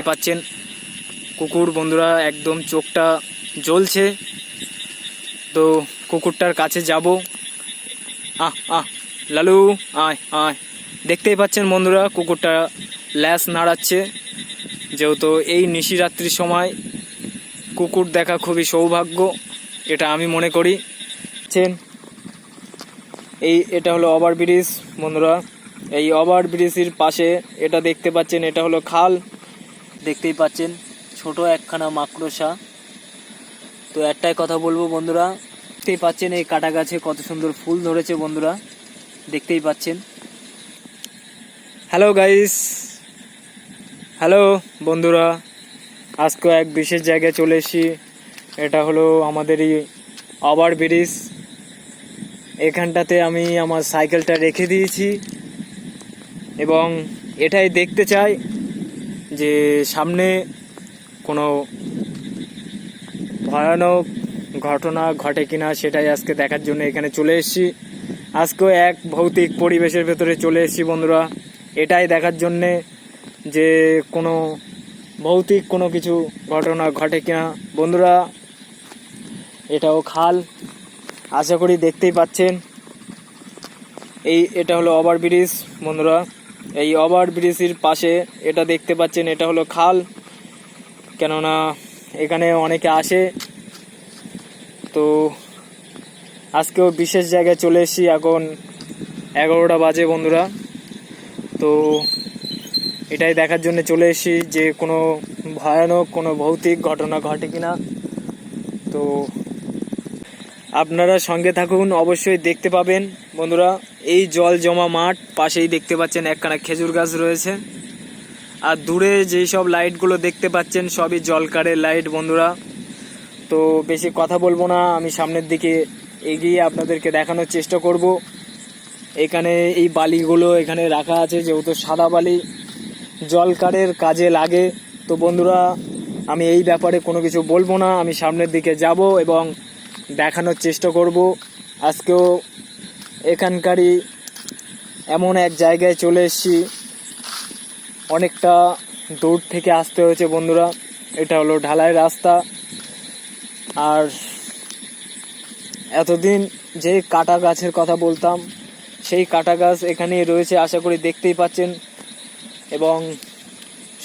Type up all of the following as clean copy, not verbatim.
দেখতেই পাচ্ছেন কুকুর বন্ধুরা, একদম চোখটা জ্বলছে। তো কুকুরটার কাছে যাব। লালু আয় আয়। দেখতেই পাচ্ছেন বন্ধুরা, কুকুরটা ল্যাস নাড়াচ্ছে। যেহেতু এই নিশিরাত্রির সময় কুকুর দেখা খুবই সৌভাগ্য, এটা আমি মনে করি। এটা হলো ওভারব্রিজ বন্ধুরা। এই ওভারব্রিজের পাশে এটা দেখতে পাচ্ছেন, এটা হলো খাল। দেখতেই পাচ্ছেন ছোট একখানা মাকড়সা। তো একটাই কথা বলবো বন্ধুরা, দেখতেই পাচ্ছেন এই কাটা গাছে কত সুন্দর ফুল ধরেছে বন্ধুরা, দেখতেই পাচ্ছেন। হ্যালো গাইস, হ্যালো বন্ধুরা, আজকে এক বিশেষ জায়গায় চলে এসেছি। এটা হলো আমাদেরই ওভারব্রিজ। এখানটাতে আমি আমার সাইকেলটা রেখে দিয়েছি এবং এটাই দেখতে চাই যে সামনে কোনো ভয়ানক ঘটনা ঘটে কিনা, সেটাই আজকে দেখার জন্য এখানে চলে এসেছি। আজকেও এক ভৌতিক পরিবেশের ভেতরে চলে এসেছি বন্ধুরা, এটাই দেখার জন্যে যে কোনো ভৌতিক কোনো কিছু ঘটনা ঘটে কিনা বন্ধুরা। এটাও খাল, আশা করি দেখতেই পাচ্ছেন। এটা হলো ওভারব্রিজ বন্ধুরা। এই ওভারব্রিজের পাশে এটা দেখতে পাচ্ছেন, এটা হলো খাল। কেননা এখানে অনেকে আসে। তো আজকেও বিশেষ জায়গায় চলে এসেছি। এখন 11টা বাজে বন্ধুরা। তো এটাই দেখার জন্য চলে এসেছি যে কোনো ভয়ানক কোনো ভৌতিক ঘটনা ঘটে কিনা। তো আপনারা সঙ্গে থাকুন, অবশ্যই দেখতে পাবেন বন্ধুরা। এই জল জমা মাঠ, পাশেই দেখতে পাচ্ছেন একখানা খেজুর গাছ রয়েছে। আর দূরে যেই সব লাইটগুলো দেখতে পাচ্ছেন সবই জলকারের লাইট বন্ধুরা। তো বেশি কথা বলবো না, আমি সামনের দিকে এগিয়ে আপনাদেরকে দেখানোর চেষ্টা করব। এখানে এই বালিগুলো এখানে রাখা আছে, যেহেতু সাদা বালি জলকারের কাজে লাগে। তো বন্ধুরা, আমি এই ব্যাপারে কোনো কিছু বলবো না, আমি সামনের দিকে যাব এবং দেখানোর চেষ্টা করব। আজকেও এখানকারই এমন এক জায়গায় চলে এসেছি, অনেকটা দূর থেকে আসতে হয়েছে বন্ধুরা। এটা হলো ঢালাই রাস্তা। আর এতদিন যে কাটা গাছের কথা বলতাম, সেই কাটা গাছ এখানেই রয়েছে, আশা করি দেখতেই পাচ্ছেন। এবং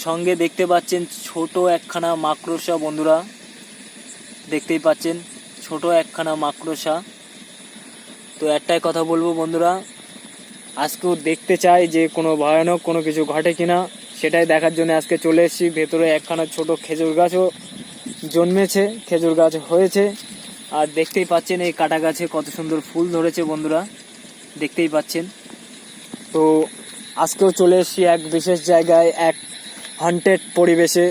সঙ্গে দেখতে পাচ্ছেন ছোট একখানা মাকড়সা বন্ধুরা, দেখতেই পাচ্ছেন ছোট একখানা মাকড়সা। তো একটাই কথা বলবো বন্ধুরা, আজকেও দেখতে চাই যে কোনো ভয়ানক কোনো কিছু ঘটে কিনা, সেটাই দেখার জন্য আজকে চলে এসেছি। ভেতরে একখানা ছোট খেজুর গাছও জন্মেছে, খেজুর গাছ হয়েছে। আর দেখতেই পাচ্ছেন এই কাটা গাছে কত সুন্দর ফুল ধরেছে বন্ধুরা, দেখতেই পাচ্ছেন। তো আজকেও চলে এসেছি এক বিশেষ জায়গায়, এক হন্টেড পরিবেশে,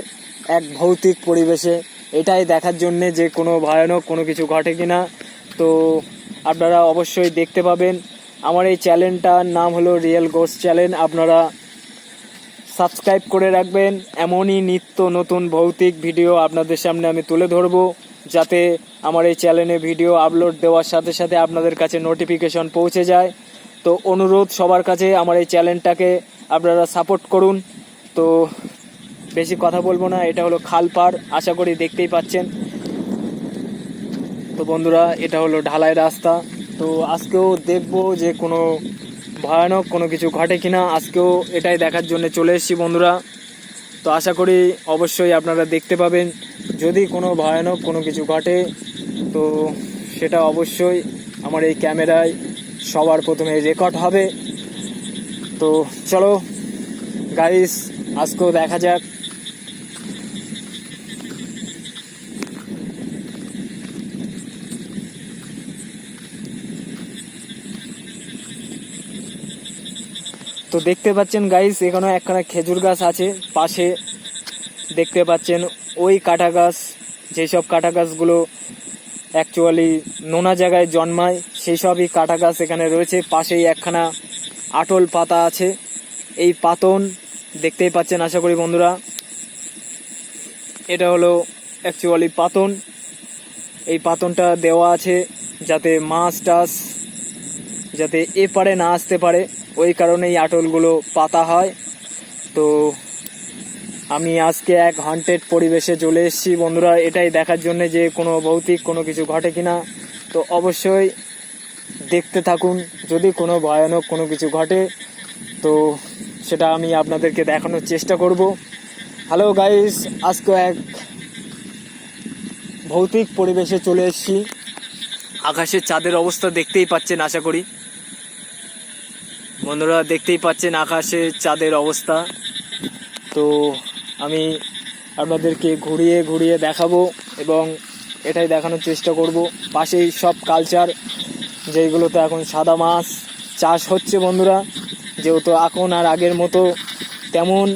এক ভৌতিক পরিবেশে, এটাই দেখার জন্যে যে কোনো ভয়ানক কোনো কিছু ঘটে কিনা। তো আপনারা অবশ্যই দেখতে পাবেন। আমার এই চ্যানেলটার নাম হলো রিয়েল গোস্ট চ্যানেল, আপনারা সাবস্ক্রাইব করে রাখবেন। এমনই নিত্য নতুন ভৌতিক ভিডিও আপনাদের সামনে আমি তুলে ধরবো, যাতে আমার এই চ্যানেলে ভিডিও আপলোড দেওয়ার সাথে সাথে আপনাদের কাছে নোটিফিকেশন পৌঁছে যায়। তো অনুরোধ সবার কাছে, আমার এই চ্যানেলটাকে আপনারা সাপোর্ট করুন। তো বেশি কথা বলবো না, এটা হলো খালপাড়, আশা করি দেখতেই পাচ্ছেন। তো বন্ধুরা, এটা হলো ঢালাই রাস্তা। তো আজকেও দেখবো যে কোনো ভয়ানক কোনো কিছু ঘটে কিনা, আজকেও এটাই দেখার জন্য চলে এসেছি বন্ধুরা। তো আশা করি অবশ্যই আপনারা দেখতে পাবেন। যদি কোনো ভয়ানক কোনো কিছু ঘটে, তো সেটা অবশ্যই আমার এই ক্যামেরায় সবার প্রথমে রেকর্ড হবে। তো চলো গাইস, আজকেও দেখা যাক। তো দেখতে পাচ্ছেন গাইস, এখানে একখানা খেজুর গাছ আছে পাশে, দেখতে পাচ্ছেন ওই কাটা গাছ। যেসব কাটা গাছগুলো অ্যাকচুয়ালি নোনা জায়গায় জন্মায়, সেই সবই কাটা গাছ এখানে রয়েছে। পাশেই একখানা আটল পাতা আছে, এই পাতন দেখতেই পাচ্ছেন আশা করি বন্ধুরা। এটা হলো অ্যাকচুয়ালি পাতন। এই পাতনটা দেওয়া আছে যাতে মাছ টাছ যাতে এপারে না আসতে পারে, ওই কারণে এই আটলগুলো পাতা হয়। তো আমি আজকে এক হন্টেড পরিবেশে চলে এসেছি বন্ধুরা, এটাই দেখার জন্য যে কোনো ভৌতিক কোনো কিছু ঘটে কিনা। তো অবশ্যই দেখতে থাকুন, যদি কোনো ভয়ানক কোনো কিছু ঘটে তো সেটা আমি আপনাদেরকে দেখানোর চেষ্টা করব। হ্যালো গাইস, আজকে এক ভৌতিক পরিবেশে চলে এসেছি। আকাশের চাঁদের অবস্থা দেখতেই পাচ্ছেন, আশা করি বন্ধুরা দেখতেই পাচ্ছেন আকাশের চাঁদের অবস্থা। তো আমি আপনাদেরকে ঘুরিয়ে ঘুরিয়ে দেখাবো এবং এটাই দেখানোর চেষ্টা করব। পাশেই সব কালচার, যেগুলোতে এখন সাদা মাছ চাষ হচ্ছে বন্ধুরা, যেহেতু এখন আর আগের মতো তেমন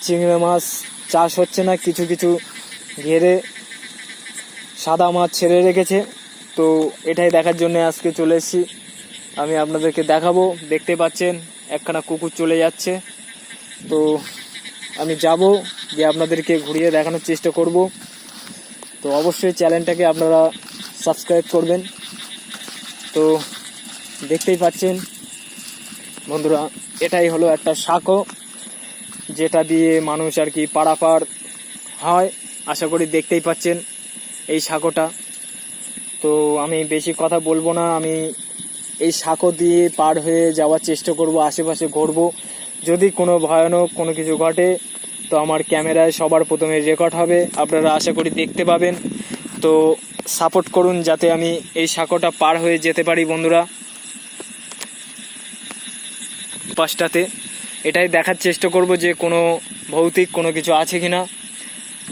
চিংড়ি মাছ চাষ হচ্ছে না, কিছু কিছু ঘেরে সাদা মাছ ছেড়ে রেখেছে। তো এটাই দেখার জন্য আজকে চলে এসেছি, আমি আপনাদেরকে দেখাবো। দেখতে পাচ্ছেন একখানা কুকুর চলে যাচ্ছে, তো আমি যাব গিয়ে আপনাদেরকে ঘুরিয়ে দেখানোর চেষ্টা করব। তো অবশ্যই চ্যানেলটাকে আপনারা সাবস্ক্রাইব করবেন। তো দেখতেই পাচ্ছেন বন্ধুরা, এটাই হলো একটা সাঁকো, যেটা দিয়ে মানুষ আর কি পারাপার হয়। আশা করি দেখতেই পাচ্ছেন এই সাঁকোটা। তো আমি বেশি কথা বলবো না, আমি এই সাঁকো দিয়ে পার হয়ে যাওয়ার চেষ্টা করব, আশেপাশে ঘুরবো। যদি কোনো ভয়ানক কোনো কিছু ঘটে তো আমার ক্যামেরায় সবার প্রথমে রেকর্ড হবে, আপনারা আশা করি দেখতে পাবেন। তো সাপোর্ট করুন যাতে আমি এই সাঁকোটা পার হয়ে যেতে পারি বন্ধুরা। পাশটাতে এটাই দেখার চেষ্টা করব যে কোনো ভৌতিক কোনো কিছু আছে কিনা,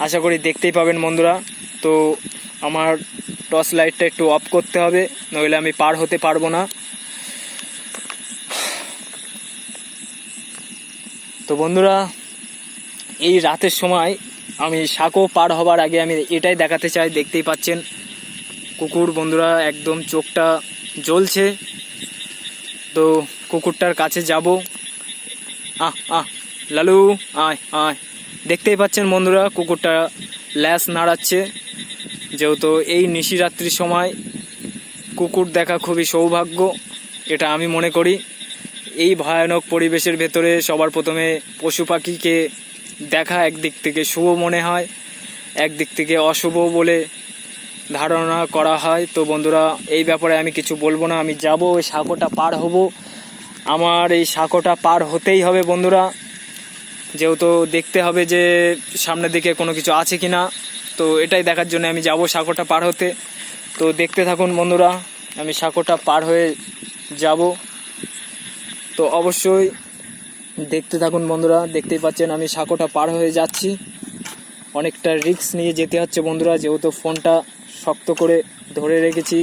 আশা করি দেখতেই পাবেন বন্ধুরা। তো আমার টর্চ লাইটটা একটু অফ করতে হবে, নইলে আমি পার হতে পারবো না। তো বন্ধুরা, এই রাতের সময় আমি সাঁকো পার হবার আগে আমি এটাই দেখাতে চাই। দেখতেই পাচ্ছেন কুকুর বন্ধুরা, একদম চোখটা জ্বলছে। তো কুকুরটার কাছে যাব। লালু আয় আয়। দেখতেই পাচ্ছেন বন্ধুরা কুকুরটা ল্যাস নাড়াচ্ছে। যেহেতু এই নিশিরাত্রির সময় কুকুর দেখা খুবই সৌভাগ্য, এটা আমি মনে করি। এই ভয়ানক পরিবেশের ভেতরে সবার প্রথমে পশু পাখিকে দেখা একদিক থেকে শুভ মনে হয়, একদিক থেকে অশুভ বলে ধারণা করা হয়। তো বন্ধুরা, এই ব্যাপারে আমি কিছু বলবো না, আমি যাব ওই সাঁকোটা পার হব। আমার এই সাঁকোটা পার হতেই হবে বন্ধুরা, যেহেতু দেখতে হবে যে সামনের দিকে কোনো কিছু আছে কি না। তো এটাই দেখার জন্য আমি যাব সাঁকোটা পার হতে। তো দেখতে থাকুন বন্ধুরা, আমি সাঁকোটা পার হয়ে যাব। তো অবশ্যই দেখতে থাকুন বন্ধুরা। দেখতেই পাচ্ছেন আমি সাঁকোটা পার হয়ে যাচ্ছি। অনেকটা রিস্ক নিয়ে যেতে হচ্ছে বন্ধুরা, যেহেতু ফোনটা শক্ত করে ধরে রেখেছি।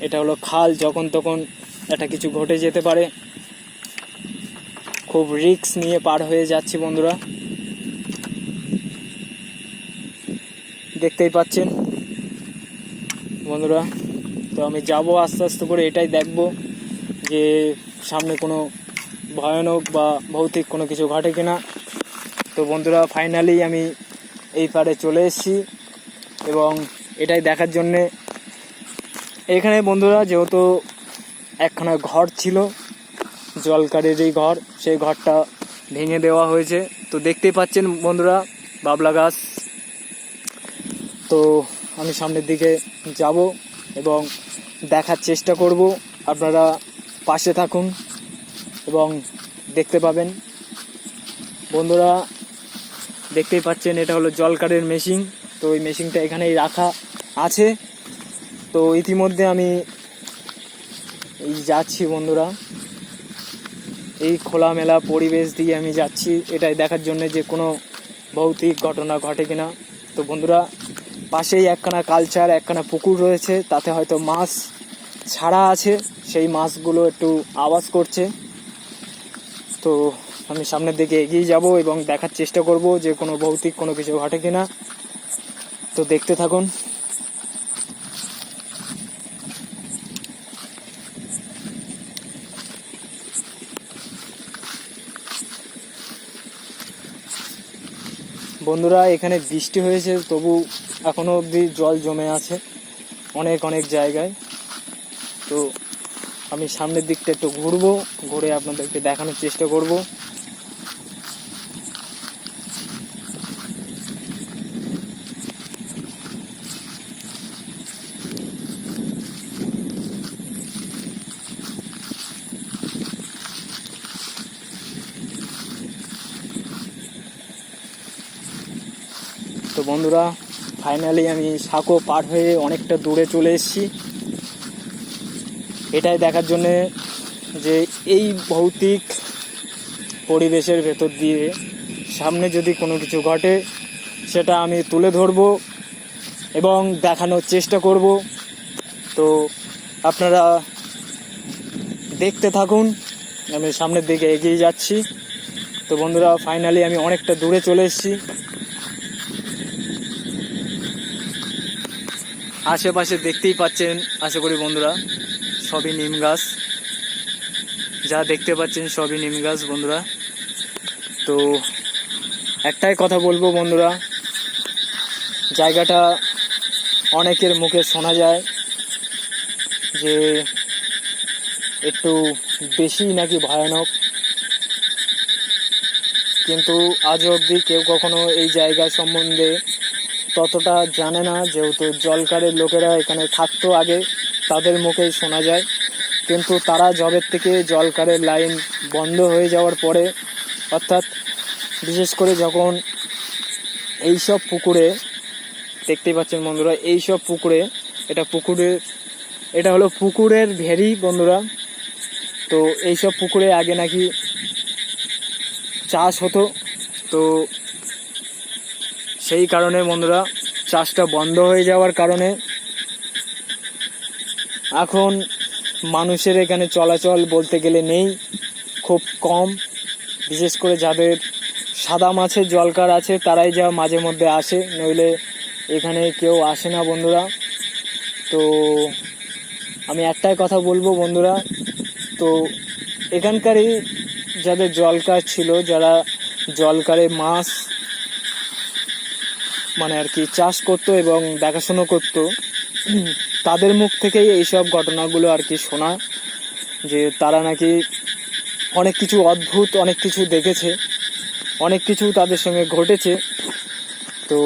এটা হলো খাল, যখন তখন একটা কিছু ঘটে যেতে পারে। খুব রিস্ক নিয়ে পার হয়ে যাচ্ছি বন্ধুরা, দেখতেই পাচ্ছেন বন্ধুরা। তো আমি যাব আস্তে আস্তে করে, এটাই দেখব যে সামনে কোনো ভয়ানক বা ভৌতিক কোনো কিছু ঘটে কিনা। তো বন্ধুরা, ফাইনালি আমি এই পারে চলে এসেছি এবং এটাই দেখার জন্যে। এখানে বন্ধুরা যেহেতু একখানা ঘর ছিল, জলকারের এই ঘর, সেই ঘরটা ভেঙে দেওয়া হয়েছে। তো দেখতেই পাচ্ছেন বন্ধুরা বাবলা গাছ। তো আমি সামনের দিকে যাব এবং দেখার চেষ্টা করব, আপনারা পাশে থাকুন এবং দেখতে পাবেন বন্ধুরা। দেখতেই পাচ্ছেন এটা হলো জলকারের মেশিন। তো ওই মেশিনটা এখানেই রাখা আছে। তো ইতিমধ্যে আমি এই যাচ্ছি বন্ধুরা, এই খোলামেলা পরিবেশ দিয়ে আমি যাচ্ছি, এটাই দেখার জন্য যে কোনো ভৌতিক ঘটনা ঘটে কিনা। তো বন্ধুরা, পাশেই একখানা কালচার, একখানা পুকুর রয়েছে, তাতে হয়তো মাছ ছাড়া আছে, সেই মাছগুলো একটু আওয়াজ করছে। তো আমি সামনের দিকে এগিয়ে যাব এবং দেখার চেষ্টা করব যে কোনো ভৌতিক কোনো কিছু ঘটে কিনা। তো দেখতে থাকুন। বন্ধুরা, এখানে বৃষ্টি হয়েছে, তবু এখনো অবধি জল জমে আছে অনেক অনেক জায়গায়। তো আমি সামনের দিকটা একটু ঘুরবো, ঘুরে আপনাদেরকে দেখানোর চেষ্টা করব। তো বন্ধুরা ফাইনালি আমি সাঁকো পার হয়ে অনেকটা দূরে চলে এসেছি, এটাই দেখার জন্যে যে এই ভৌতিক পরিবেশের ভেতর দিয়ে সামনে যদি কোনো কিছু ঘটে সেটা আমি তুলে ধরব এবং দেখানোর চেষ্টা করব। তো আপনারা দেখতে থাকুন, আমি সামনের দিকে এগিয়ে যাচ্ছি। তো বন্ধুরা ফাইনালি আমি অনেকটা দূরে চলে এসেছি। আশেপাশে দেখতেই পাচ্ছেন আশা করি বন্ধুরা সবই নিম গাছ, যা দেখতে পাচ্ছেন সবই নিম গাছ বন্ধুরা। তো একটাই কথা বলবো বন্ধুরা, জায়গাটা অনেকের মুখে শোনা যায় যে একটু বেশি নাকি ভয়ানক, কিন্তু আজও অবধি কেউ কখনো এই জায়গা সম্বন্ধে ততটা জানে না, যেহেতু জলকারের লোকেরা এখানে থাকতো আগে, তাদের মুখেই শোনা যায়। কিন্তু তারা জবের থেকে জলকারের লাইন বন্ধ হয়ে যাওয়ার পরে, অর্থাৎ বিশেষ করে যখন এইসব পুকুরে দেখতেই পাচ্ছেন বন্ধুরা, এইসব পুকুরে এটা হলো পুকুরের ভেরি বন্ধুরা। তো এইসব পুকুরে আগে নাকি চাষ হতো, তো সেই কারণে বন্ধুরা চাষটা বন্ধ হয়ে যাওয়ার কারণে এখন মানুষের এখানে চলাচল বলতে গেলে নেই, খুব কম। বিশেষ করে যাদের সাদা মাছের জলকার আছে তারাই যা মাঝে মধ্যে আসে, নইলে এখানে কেউ আসে না বন্ধুরা। তো আমি একটাই কথা বলবো বন্ধুরা, তো এখানকারই যাদের জলকার ছিল, যারা জলকারে মাছ মানে আর কি চাষ করতো এবং দেখাশুনো করতো, তাদের মুখ থেকেই এইসব ঘটনাগুলো আর কি শোনা, যে তারা নাকি অনেক কিছু অদ্ভুত অনেক কিছু দেখেছে, অনেক কিছু তাদের সঙ্গে ঘটেছে। তো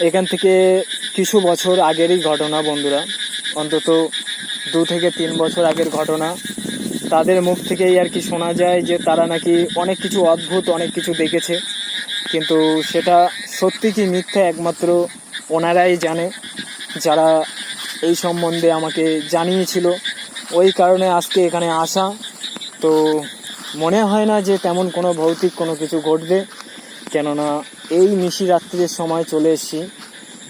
এখান থেকে কিছু বছর আগেরই ঘটনা বন্ধুরা, অন্তত 2 থেকে 3 বছর আগের ঘটনা। তাদের মুখ থেকেই আর কি শোনা যায় যে তারা নাকি অনেক কিছু অদ্ভুত অনেক কিছু দেখেছে, কিন্তু সেটা সত্যি কি মিথ্যা একমাত্র ওনারাই জানে, যারা এই সম্বন্ধে আমাকে জানিয়েছিল। ওই কারণে আজকে এখানে আসা। তো মনে হয় না যে তেমন কোনো ভৌতিক কোনো কিছু ঘটবে, কেননা এই নিশি রাত্রির সময় চলে এসেছি,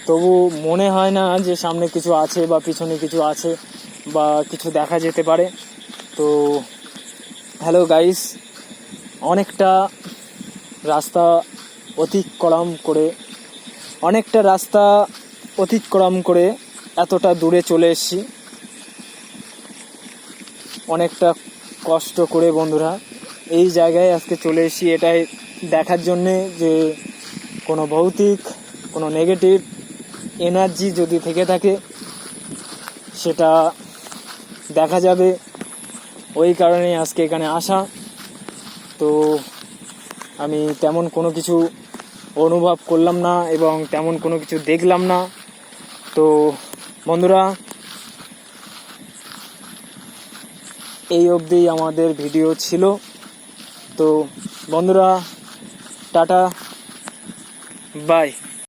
তবু মনে হয় না যে সামনে কিছু আছে বা পিছনে কিছু আছে বা কিছু দেখা যেতে পারে। তো হ্যালো গাইস, অনেকটা রাস্তা অতিক্রম করে এতটা দূরে চলে এসেছি, অনেকটা কষ্ট করে বন্ধুরা এই জায়গায় আজকে চলে এসেছি, এটাই দেখার জন্যে যে কোনো ভৌতিক কোনো নেগেটিভ এনার্জি যদি থেকে থাকে সেটা দেখা যাবে, ওই কারণে আজকে এখানে আসা। তো আমি তেমন কোনো কিছু অনুভব করলাম না এবং তেমন কোনো কিছু দেখলাম না। তো বন্ধুরা এই অবধি আমাদের ভিডিও ছিল। তো বন্ধুরা টাটা, বাই।